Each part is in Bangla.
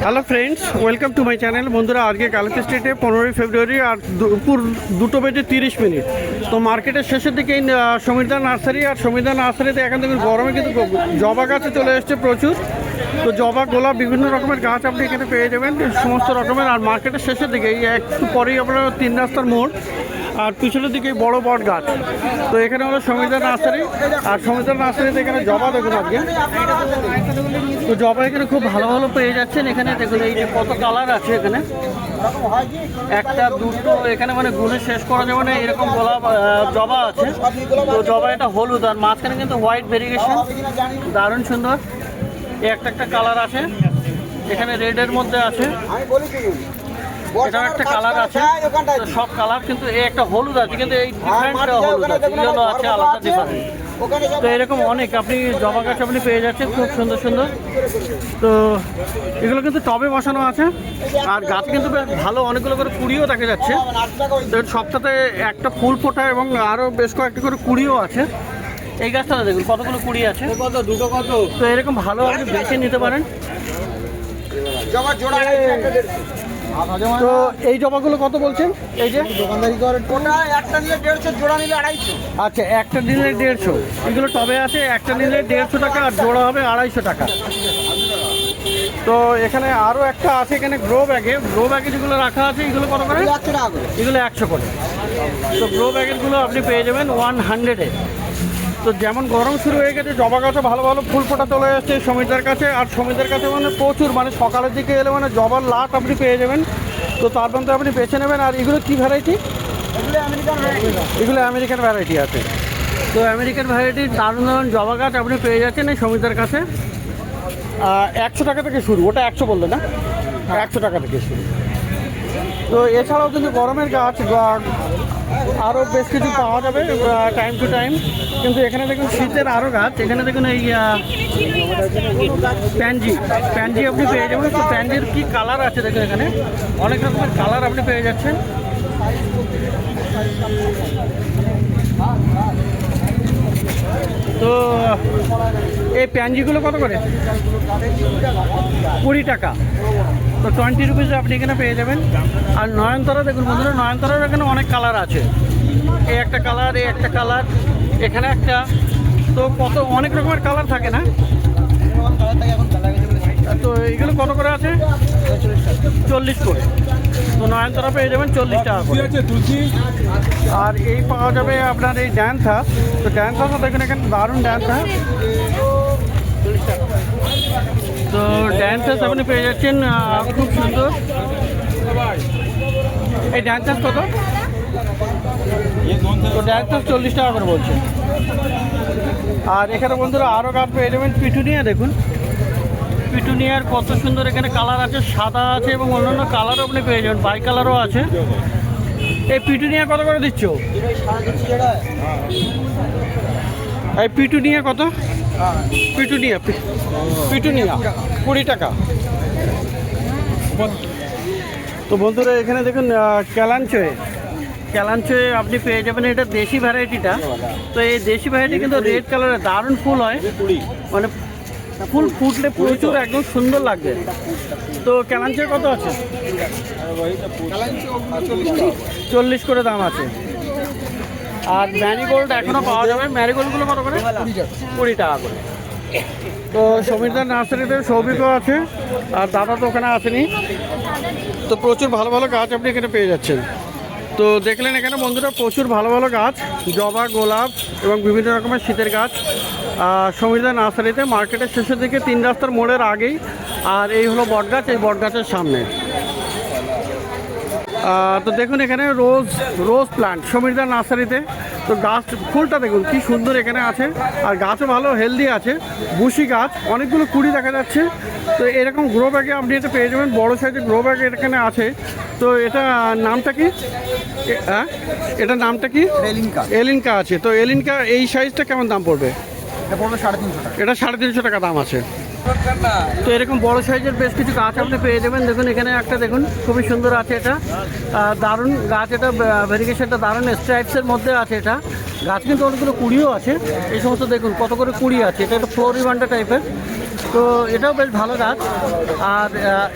Hello friends, welcome to my channel. বন্ধুরা, আজকে কালকে স্ট্রিটে 15ই ফেব্রুয়ারি আর দুপুর 2:30 তো মার্কেটের শেষের দিকে সমীরদা নার্সারি। আর সমীরদা নার্সারিতে এখন দেখুন গরমে কিন্তু জবা গাছে চলে এসছে প্রচুর। তো জবা, গোলাপ, বিভিন্ন রকমের গাছ আপনি এখানে পেয়ে যাবেন সমস্ত রকমের। আর মার্কেটের শেষের দিকে একটু পরেই আপনার 3 রাস্তার মোড়, আর পিছনের দিকে বড় বট গাছ। তো এখানে হলো সমীরদা নার্সারি। আর সমীরদা নার্সারিতে এখানে জবা দেখুন আজকে। তো জবা এখানে খুব ভালো ভালো পেয়ে যাচ্ছেন। এখানে দেখুন এই যে কত কালার আছে এখানে, একটা দুটো এখানে মানে গুনে শেষ করা যাবে না, এরকম গোলাপ জবা আছে। তো জবা এটা হলুদ, আর মাঝখানে কিন্তু হোয়াইট ভেরিয়েশন, দারুণ সুন্দর। একটা কালার আছে এখানে, রেডের মধ্যে আছে, এটাও একটা কালার আছে। সব কালার কিন্তু এই একটা হলুদ আছে, কিন্তু এই ডিফারেন্ট হলুদ আছে, ইয়েলো আছে, আলাদা ডিফারেন্ট। তো এরকম অনেক আপনি জবা গাছ আপনি পেয়ে যাচ্ছেন, খুব সুন্দর সুন্দর। তো এগুলো কিন্তু টবে বসানো আছে, আর গাছ কিন্তু বেশ ভালো, অনেকগুলো করে কুড়িও দেখা যাচ্ছে। তো সবটাতে একটা ফুল ফোটা এবং আরও বেশ কয়েকটি করে কুড়িও আছে। এই গাছটাতে দেখুন কতগুলো কুড়ি আছে, দুটো কত। তো এরকম ভালো আপনি বেছে নিতে পারেন। তো এই জবাগুলো কত বলছেন? এই যে দোকানদারি করে একটা নিলে 150, জোড়া নিলে 250। আচ্ছা, একটা নিলে 150, এগুলো টবে আছে। একটা নিলে 150 টাকা, আর জোড়া হবে 250 টাকা। তো এখানে আরও একটা আছে এখানে গ্রো ব্যাগে যেগুলো রাখা আছে, এগুলো কত করে? 100 টাকা করে। এগুলো 100 করে। তো গ্রো ব্যাগেরগুলো আপনি পেয়ে যাবেন 100-এ। তো যেমন গরম শুরু হয়ে গেছে, জবা গাছে ভালো ভালো ফুল ফোটা চলে যাচ্ছে সমীরদার কাছে। আর সমীরদার কাছে মানে প্রচুর, মানে সকালের দিকে এলে মানে জবার লাট আপনি পেয়ে যাবেন। তো তার মধ্যে আপনি বেছে নেবেন। আর এগুলো কী ভ্যারাইটি? এগুলো আমেরিকান ভ্যারাইটি আছে। তো আমেরিকান ভ্যারাইটির দারুণ দারুণ জবা গাছ আপনি পেয়ে যাচ্ছেন এই সমীরদার কাছে। 100 টাকা থেকে শুরু, ওটা 100 বললে না, 100 টাকা থেকে শুরু। তো এছাড়াও কিন্তু গরমের গাছ আরও বেশ কিছু পাওয়া যাবে টাইম টু টাইম। কিন্তু এখানে দেখুন শীতের আরও গাছ, এখানে দেখুন এই প্যানজি আপনি পেয়ে যাবেন। তো প্যানজির কী কালার আছে দেখুন, এখানে অনেক রকমের কালার আপনি পেয়ে যাচ্ছেন। তো এই প্যানজিগুলো কত করে? 20 টাকা। তো 20 রুপিসে আপনি এখানে পেয়ে যাবেন। আর নয়নতারা দেখুন বন্ধুরা, নয়নতারার এখানে অনেক কালার আছে। এই একটা কালার, এই একটা কালার, এখানে একটা। তো কত অনেক রকমের কালার থাকে না? তো এইগুলো কত করে আছে? 40 করে। তো নয়নতারা পেয়ে যাবেন 40 টাকা করে। আর এই পাওয়া যাবে আপনার এই ড্যান্থাস। তো ড্যান্থাসও দেখুন এখানে দারুণ ড্যান্থাস। তো ড্যান্থাস আপনি পেয়ে যাচ্ছেন খুব সুন্দর। এই ড্যান্থাস কত? তো ড্যান্থাস 40 টাকা করে বলছে। আর এখানে বন্ধুরা আরও গাছ পেয়ে যাবেন। পিটুনিয়া দেখুন, পিটুনিয়ার কত সুন্দর এখানে কালার আছে, সাদা আছে এবং অন্যান্য কালারও আপনি পেয়ে যাবেন, বাই কালারও আছে। এই পিটুনিয়া কত করে দিচ্ছ? এই পিটুনিয়া কত? পিটুনিয়া 20 টাকা। তো বন্ধুরা এখানে দেখুন ক্যালাঞ্চয়ে আপনি পেয়ে যাবেন, এটা দেশি ভ্যারাইটিটা। তো এই দেশি ভ্যারাইটি কিন্তু রেড কালারের দারুণ ফুল হয়, মানে ফুল ফুটলে প্রচুর একদম সুন্দর লাগবে। তো ক্যালাঞ্চয়ে কত আছে? 40 করে দাম আছে। আর ম্যারিগোল্ড এখনও পাওয়া যাবে। ম্যারিগোল্ডগুলো কত করে? 20 টাকা করে। তো সমীরদার নার্সারিতে সৌভিকও আছে, আর দাদা তো ওখানে আসেনি। তো প্রচুর ভালো ভালো গাছ আপনি এখানে পেয়ে যাচ্ছেন। তো দেখলেন এখানে বন্ধুরা প্রচুর ভালো ভালো গাছ, জবা, গোলাপ এবং বিভিন্ন রকমের শীতের গাছ সমীরদা নার্সারিতে, মার্কেটের শেষের দিকে 3 রাস্তার মোড়ের আগেই। আর এই হলো বটগাছ, এই বটগাছের সামনে। তো দেখুন এখানে রোজ প্লান্ট সমীরদা নার্সারিতে। তো গাছ ফুলটা দেখুন কি সুন্দর এখানে আছে, আর গাছও ভালো হেলদি আছে, বুশি গাছ, অনেকগুলো কুড়ি দেখা যাচ্ছে। তো এরকম গ্রো ব্যাগে আপনি এটা পেয়ে যাবেন, বড়ো সাইজের গ্রো ব্যাগ এখানে আছে। তো এটা নামটা কি? হ্যাঁ, এটার নামটা কি? এলিনকা আছে। তো এলিনকা এই সাইজটা কেমন দাম পড়বে? এটা পড়বে 350 টাকা। এটা 350 টাকা দাম আছে। তো এরকম বড় সাইজের বেশ কিছু গাছ আপনি পেয়ে যাবেন। দেখুন এখানে একটা দেখুন খুবই সুন্দর আছে, এটা দারুণ গাছ, এটা ভেরিগেশনটা দারুণ স্ট্রাইপসের মধ্যে আছে। এটা গাছ কিন্তু অনেকগুলো কুড়িও আছে, এই সমস্ত দেখুন কত করে কুড়ি আছে। এটা একটা ফ্লোরিবান্ডা টাইপের, তো এটাও বেশ ভালো গাছ। আর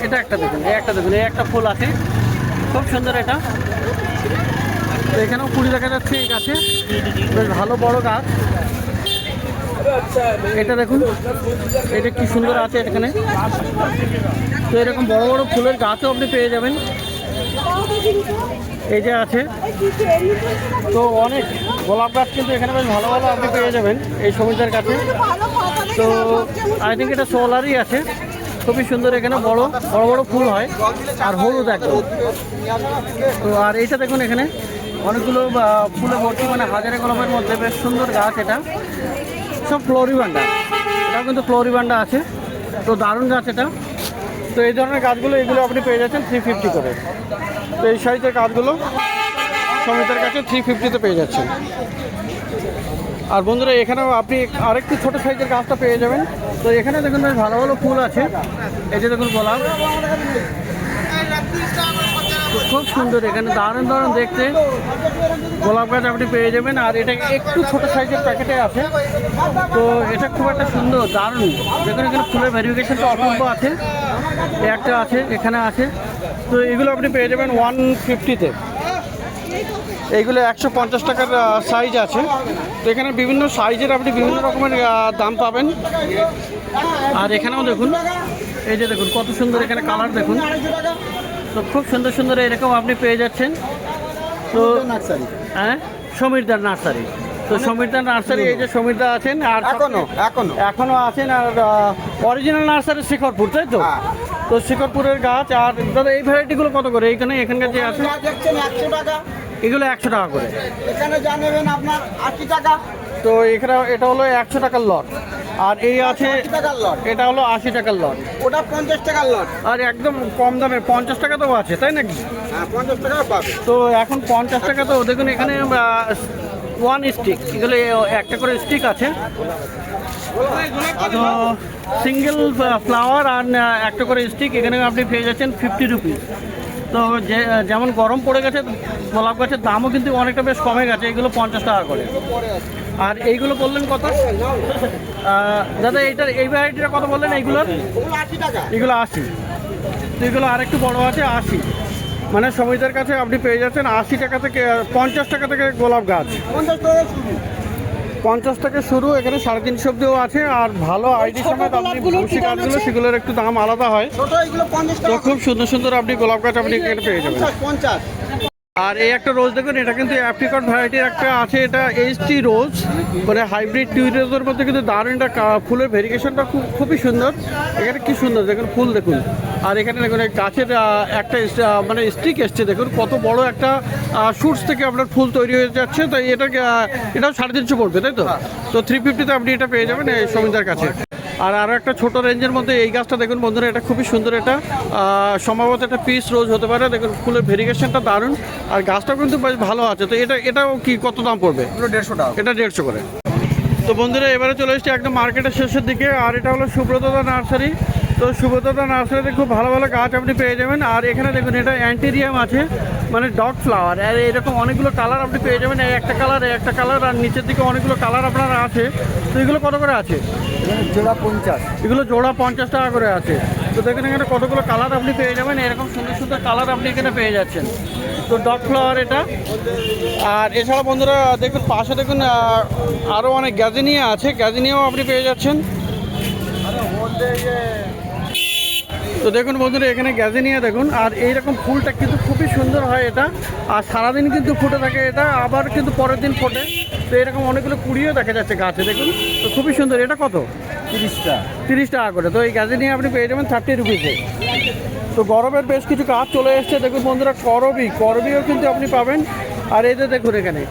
এটা একটা দেখুন, এই একটা ফুল আছে খুব সুন্দর এটা। তো এখানেও কুড়ি দেখা যাচ্ছে এই গাছে, বেশ ভালো বড় গাছ। এটা দেখুন, এটা কি সুন্দর আছে এখানে। তো এরকম বড় বড় ফুলের গাছও আপনি পেয়ে যাবেন, এই যে আছে। তো অনেক গোলাপ গাছ কিন্তু এখানে বেশ ভালো ভালো আপনি পেয়ে যাবেন এই সমিতার কাছে। তো আই থিঙ্ক এটা সোলারই আছে, খুবই সুন্দর। এখানে বড় বড় বড় ফুল হয় আর হলুদ একদম। তো আর এইটা দেখুন এখানে অনেকগুলো ফুলে ভর্তি, মানে হাজারে গোলাপের মধ্যে বেশ সুন্দর গাছ। এটা সব ফ্লোরিবান্ডা, এটাও কিন্তু ফ্লোরিবান্ডা আছে। তো দারুণ গাছ এটা। তো এই ধরনের গাছগুলো এগুলো আপনি পেয়ে যাচ্ছেন 350 করে। তো এই সাইজের গাছগুলো সমিতার কাছে 350-তে পেয়ে যাচ্ছেন। আর বন্ধুরা এখানেও আপনি আরেকটু ছোটো সাইজের গাছটা পেয়ে যাবেন। তো এখানে দেখুন বেশ ভালো ভালো ফুল আছে, এই যে দেখুন গোলাপ খুব সুন্দর, এখানে দারুণ দারুণ দেখতে গোলাপ গাছ আপনি পেয়ে যাবেন। আর এটা একটু ছোট সাইজের প্যাকেটে আছে, তো এটা খুব একটা সুন্দর দারুণ। দেখুন এখানে ফুলের ভেরিফিকেশনটা অপূর্ব আছে, একটা আছে এখানে আছে। তো এগুলো আপনি পেয়ে যাবেন 150-তে। এইগুলো 150 টাকার সাইজ আছে। তো এখানে বিভিন্ন সাইজের আপনি বিভিন্ন রকমের দাম পাবেন। আর এখানেও দেখুন, এই যে দেখুন কত সুন্দর এখানে কালার দেখুন। তো খুব সুন্দর সুন্দর এরকম আপনি পেয়ে যাচ্ছেন। তো হ্যাঁ, সমীরদার নার্সারি। তো সমীরদার নার্সারি, এই যে সমীরদা আছেন, আর এখনো আছেন। আর অরিজিনাল নার্সারি শিখরপুর, তাই তো? তো শিখরপুরের গাছ। আর দাদা এই ভ্যারাইটিগুলো কত করে এখানকার যে আছে? এগুলো 100 টাকা করে। এখানে জানেন আপনার 80 টাকা। তো এখানে এটা হলো 100 টাকার লট। আর এই আছে এটা হলো 80 টাকার লট, ওটা 50 টাকার লট। আর একদম কম দামে 50 টাকাতেও আছে, তাই নাকি? হ্যাঁ, 50 টাকা পাবে। তো এখন 50 টাকা। তো দেখুন এখানে 1 স্টিক, এগুলো একটা করে স্টিক আছে। তো সিঙ্গেল ফ্লাওয়ার আর একটা করে স্টিক এখানে আপনি পেয়ে যাচ্ছেন 50 রুপিস। তো যেমন গরম পড়ে গেছে, গোলাপ গাছের দামও কিন্তু অনেকটা বেশ কমে গেছে। এগুলো 50 টাকা করে। আর এইগুলো বললেন কত দাদা? এই ভ্যারাইটিটা কত বললেন? এইগুলোর 80 টাকা। এগুলো 80। তো এগুলো আরেকটু বড় আছে 80, মানে সমিতার কাছে আপনি পেয়ে যাচ্ছেন 80 টাকা থেকে 50 টাকা থেকে গোলাপ গাছ। 50 থেকে শুরু, এখানে 350 অব্দিও আছে। আর ভালো আইডি সমেত আপনি ভুসি গাছগুলো, সেগুলোর একটু দাম আলাদা হয়। তো খুব সুন্দর সুন্দর আপনি গোলাপ গাছ আপনি এখানে পেয়ে যাবেন। 50। আর এই একটা রোজ দেখুন, এটা কিন্তু অ্যাপ্রিকট ভ্যারাইটির একটা আছে। এটা এইচটি রোজ, মানে হাইব্রিড টিউরেজের মধ্যে কিন্তু দারুণ একটা ফুলের ভেরিগেশনটা খুবই সুন্দর। এখানে কি সুন্দর দেখুন ফুল দেখুন। আর এখানে দেখুন গাছের একটা মানে স্টিক এসছে, দেখুন কত বড় একটা শুটস থেকে আপনার ফুল তৈরি হয়ে যাচ্ছে। তো এটাও 350 পড়বে, তাই তো? তো 350-তে আপনি এটা পেয়ে যাবেন এই সমিতার কাছে। আর আরও একটা ছোট রেঞ্জের মধ্যে এই গাছটা দেখুন বন্ধুরা, এটা খুবই সুন্দর। এটা সম্ভবত একটা পিস রোজ হতে পারে। দেখুন ফুলের ভেরিগেশনটা দারুণ, আর গাছটাও কিন্তু বেশ ভালো আছে। তো এটাও কি কত দাম পড়বে? 150 টাকা। এটা 150 করে। তো বন্ধুরা এবারে চলে এসেছি একদম মার্কেটের শেষের দিকে। আর এটা হলো সুব্রতদা নার্সারি। তো সুব্রতদা নার্সারিতে খুব ভালো ভালো গাছ আপনি পেয়ে যাবেন। আর এখানে দেখুন এটা অ্যান্টেরিয়াম আছে, মানে ডগ ফ্লাওয়ার। আর এরকম অনেকগুলো কালার আপনি পেয়ে যাবেন। এই একটা কালার, একটা কালার, আর নিচের দিকে অনেকগুলো কালার আপনার আছে। তো এগুলো কত করে আছে? জোড়া 50। এগুলো জোড়া 50 টাকা করে আছে। তো দেখুন এখানে কতগুলো কালার আপনি পেয়ে যাবেন, এরকম সুন্দর সুন্দর কালার আপনি এখানে পেয়ে যাচ্ছেন। তো ডগ ফ্লাওয়ার এটা। আর এছাড়া বন্ধুরা দেখুন পাশে দেখুন আরও অনেক গ্যাজিনিয়া আছে, গ্যাজিনিয়াও আপনি পেয়ে যাচ্ছেন। তো দেখুন বন্ধুরা এখানে গ্যাজিনিয়া দেখুন। আর এইরকম ফুলটা কিন্তু খুবই সুন্দর হয় এটা, আর সারাদিন কিন্তু ফুটে থাকে এটা, আবার কিন্তু পরের দিন ফোটে। তো এরকম অনেকগুলো কুড়িও দেখা যাচ্ছে গাছে দেখুন। তো খুবই সুন্দর। এটা কত? 30 টাকা করে। তো এই গ্যাজিনিয়া আপনি পেয়ে যাবেন 30 রুপিসে। তো গরমের বেশ কিছু গাছ চলে এসছে দেখুন বন্ধুরা। করবিও কিন্তু আপনি পাবেন। আর এই যে দেখুন এখানে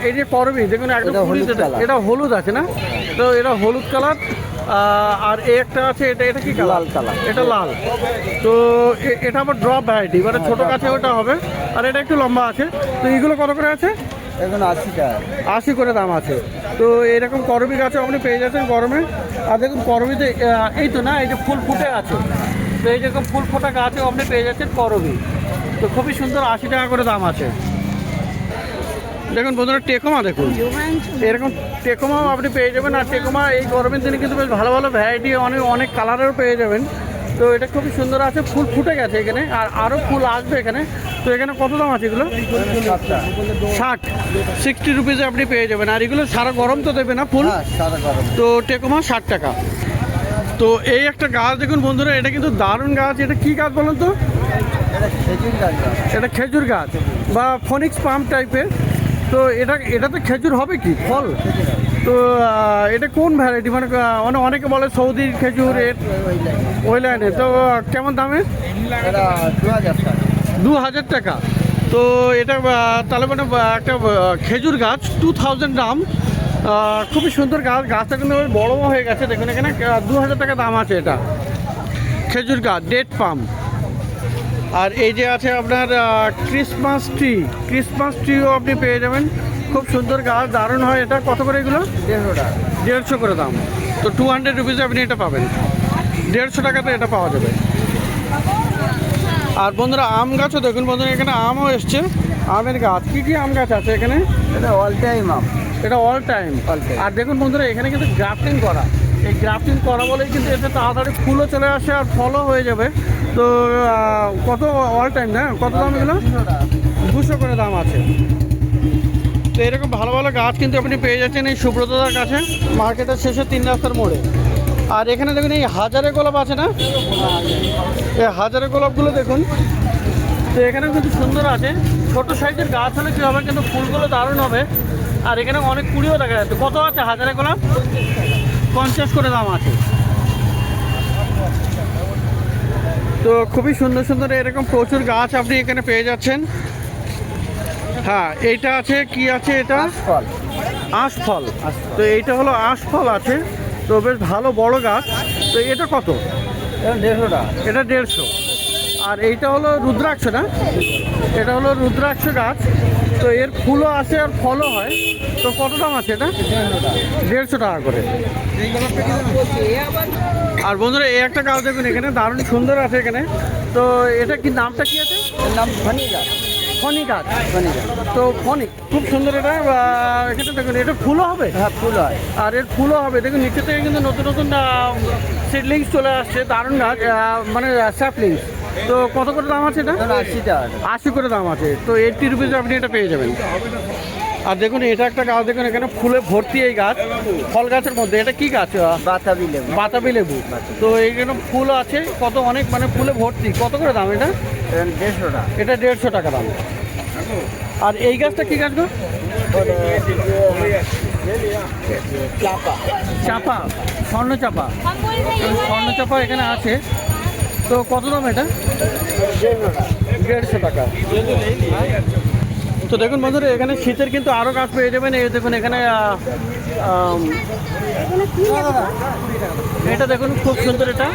এই যে করবি দেখুন একদম এটা হলুদ আছে না? তো এটা হলুদ কালার। আর একটা আছে, এটা কি লাল কালার? এটা লাল। তো এটা আবার ড্রপ ভ্যারাইটি, মানে ছোটো গাছে ওটা হবে। আর এটা একটু লম্বা আছে। তো এইগুলো কত করে আছে? এখন 80 টাকা। 80 করে দাম আছে। তো এরকম করবি গাছও আপনি পেয়ে যাচ্ছেন গরমে। আর দেখুন করবিতে এই তো না, এই যে ফুল ফুটে আছে, তো এই যেরকম ফুল ফোটা গাছও আপনি পেয়ে যাচ্ছেন করবি। তো খুবই সুন্দর, 80 টাকা করে দাম আছে। দেখুন বন্ধুরা টেকোমা দেখুন, এরকম টেকোমাও আপনি পেয়ে যাবেন। আর টেকোমা এই গরমের দিনে কিন্তু বেশ ভালো ভালো ভ্যারাইটি অনেক অনেক কালারেরও পেয়ে যাবেন। তো এটা খুবই সুন্দর আছে, ফুল ফুটে গেছে এখানে, আর আরও ফুল আসবে এখানে। তো এখানে কত দাম আছে এগুলো? 60 রুপিজে আপনি পেয়ে যাবেন। আর এগুলো সারা গরম তো দেবে না ফুল? হ্যাঁ, সাদা গরম। তো টেকোমা 60 টাকা। তো এই একটা গাছ দেখুন বন্ধুরা, এটা কিন্তু দারুণ গাছ। এটা কি গাছ বলুন তো? এটা খেজুর গাছ। এটা খেজুর গাছ বা ফনিক্স পাম টাইপের। তো এটাতে খেজুর হবে কি ফল? তো এটা কোন ভ্যারাইটি? মানে অনেকে বলে সৌদির খেজুর, ওই লাইনে। তো কেমন দামে? এটা 2000 টাকা। 2000 টাকা। তো এটা তাহলে মানে একটা খেজুর গাছ 2000 দাম। খুবই সুন্দর গাছ, গাছটা কিন্তু বড় হয়ে গেছে দেখুন এখানে। 2000 টাকা দাম আছে এটা খেজুর গাছ, ডেট পাম। আর এই যে আছে আপনার ক্রিসমাস ট্রিও আপনি পেয়ে যাবেন। খুব সুন্দর গাছ, দারুণ হয় এটা। কত করে এগুলো? 150 টাকা। 150 করে দাম। তো 200 রুপিজে আপনি এটা পাবেন, 150 টাকাতে এটা পাওয়া যাবে। আর বন্ধুরা আম গাছও দেখুন বন্ধুরা, এখানে আমও এসছে, আমের গাছ। কি কি আম গাছ আছে এখানে? এটা অল টাইম আম। এটা অল টাইম। আর দেখুন বন্ধুরা এখানে কিন্তু গ্রাফটিং করা, এই গ্রাফটিং করা বলেই কিন্তু এতে তাড়াতাড়ি ফুলও চলে আসে আর ফলও হয়ে যাবে। তো কত অল টাইম না, কত দাম এগুলো? 200 করে দাম আছে। তো এরকম ভালো ভালো গাছ কিন্তু আপনি পেয়ে যাচ্ছেন এই সুব্রতদার কাছে, মার্কেটের শেষে 3 রাস্তার মোড়ে। আর এখানে দেখুন এই হাজারে গোলাপ আছে না, এই হাজারে গোলাপগুলো দেখুন। তো এখানেও কিন্তু সুন্দর আছে, ছোট সাইজের গাছ হলে কী হবে, কিন্তু ফুলগুলো দারুণ হবে। আর এখানে অনেক কুড়িও দেখা যাচ্ছে। কত আছে হাজারে গোলাপ? 50 করে দাম আছে। তো খুবই সুন্দর সুন্দর এরকম প্রচুর গাছ আপনি এখানে পেয়ে যাচ্ছেন। হ্যাঁ, এইটা আছে, কি আছে এটা? ফল। আশফল। তো এইটা হলো আশফল আছে, তো বেশ ভালো বড় গাছ। তো এটা কত? এটা 150 টাকা। এটা 150। আর এইটা হলো রুদ্রাক্ষ না, এটা হলো রুদ্রাক্ষ গাছ। তো এর ফুলও আসে আর ফলও হয়। তো কত দাম আছে এটা? 150 টাকা করে। আর বন্ধুরা এই একটা গাছ দেখুন এখানে, দারুণ সুন্দর আছে এখানে। তো এটা কি, নামটা কি আছে? এর নাম ফনি গাছ। ফনি গাছ। ফনি গাছ। তো ফনি খুব সুন্দর এটা। এখানে দেখুন এটা ফুলও হবে। হ্যাঁ, ফুল হয়। আর এর ফুলও হবে দেখুন, নিচে থেকে কিন্তু নতুন নতুন সিডলিংস চলে আসছে, দারুণ গাছ, মানে স্যাপলিংস। তো কত করে দাম আছে এটা? 80 টাকা। 80 করে দাম আছে। তো 80 রুপিজে আপনি এটা পেয়ে যাবেন। আর দেখুন এটা একটা গাছ দেখুন এখানে ফুলে ভর্তি এই গাছ, ফল গাছের মধ্যে। এটা কি গাছ? বাতাবি লেবু। বাতাবি লেবু। তো এইখানে ফুল আছে কত, অনেক মানে ফুলে ভর্তি। কত করে দাম এটা? 150 টাকা। এটা 150 টাকা দাম। আর এই গাছটা কি গাছ গো? চাপা। চাপা, স্বর্ণ চাপা। স্বর্ণ চাপা এখানে আছে। তো কত দাম এটা? 150 টাকা। তো দেখুন বন্ধুরা এখানে শীতের কিন্তু আরও গাছ পেয়ে যাবেন। এই দেখুন এখানে এটা দেখুন খুব সুন্দর, এটা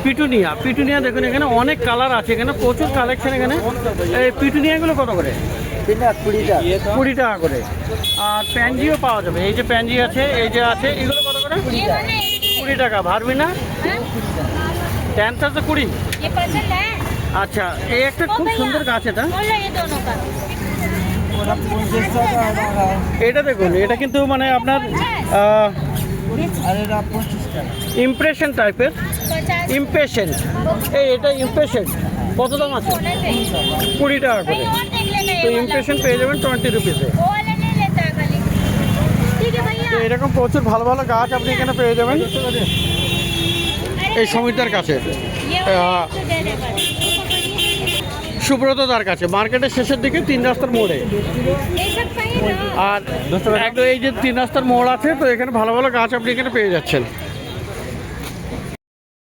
পিটুনিয়া দেখুন এখানে অনেক কালার আছে, এখানে প্রচুর কালেকশন এখানে। এই পিটুনিয়াগুলো কত করে? 20 টাকা। 20 টাকা করে। আর প্যানজিও পাওয়া যাবে, এই যে প্যানজি আছে, এই যে আছে, এগুলো কত করে? 20 টাকা। ভারবি না ক্যান্সার তো 20। আচ্ছা, এই একটা খুব সুন্দর গাছ এটা। এটা দেখুন, এটা কিন্তু মানে আপনার আর এটা 25 টাকা। ইমপ্রেশন টাইপের, ইমপেশেন্ট। এটা ইমপেশেন্ট কত দাম আছে? 20 টাকা করে। তো ইমপ্রেশন পেয়ে যাবেন 20 রুপিসে। তো এরকম প্রচুর ভালো ভালো গাছ আপনি এখানে পেয়ে যাবেন এই সমিতার কাছে, সুব্রতদার কাছে, মার্কেটের শেষের দিকে 3 রাস্তার মোড়ে। আর একদম এই যে 3 রাস্তার মোড় আছে, তো এখানে ভালো ভালো গাছ আপনি এখানে পেয়ে যাচ্ছেন।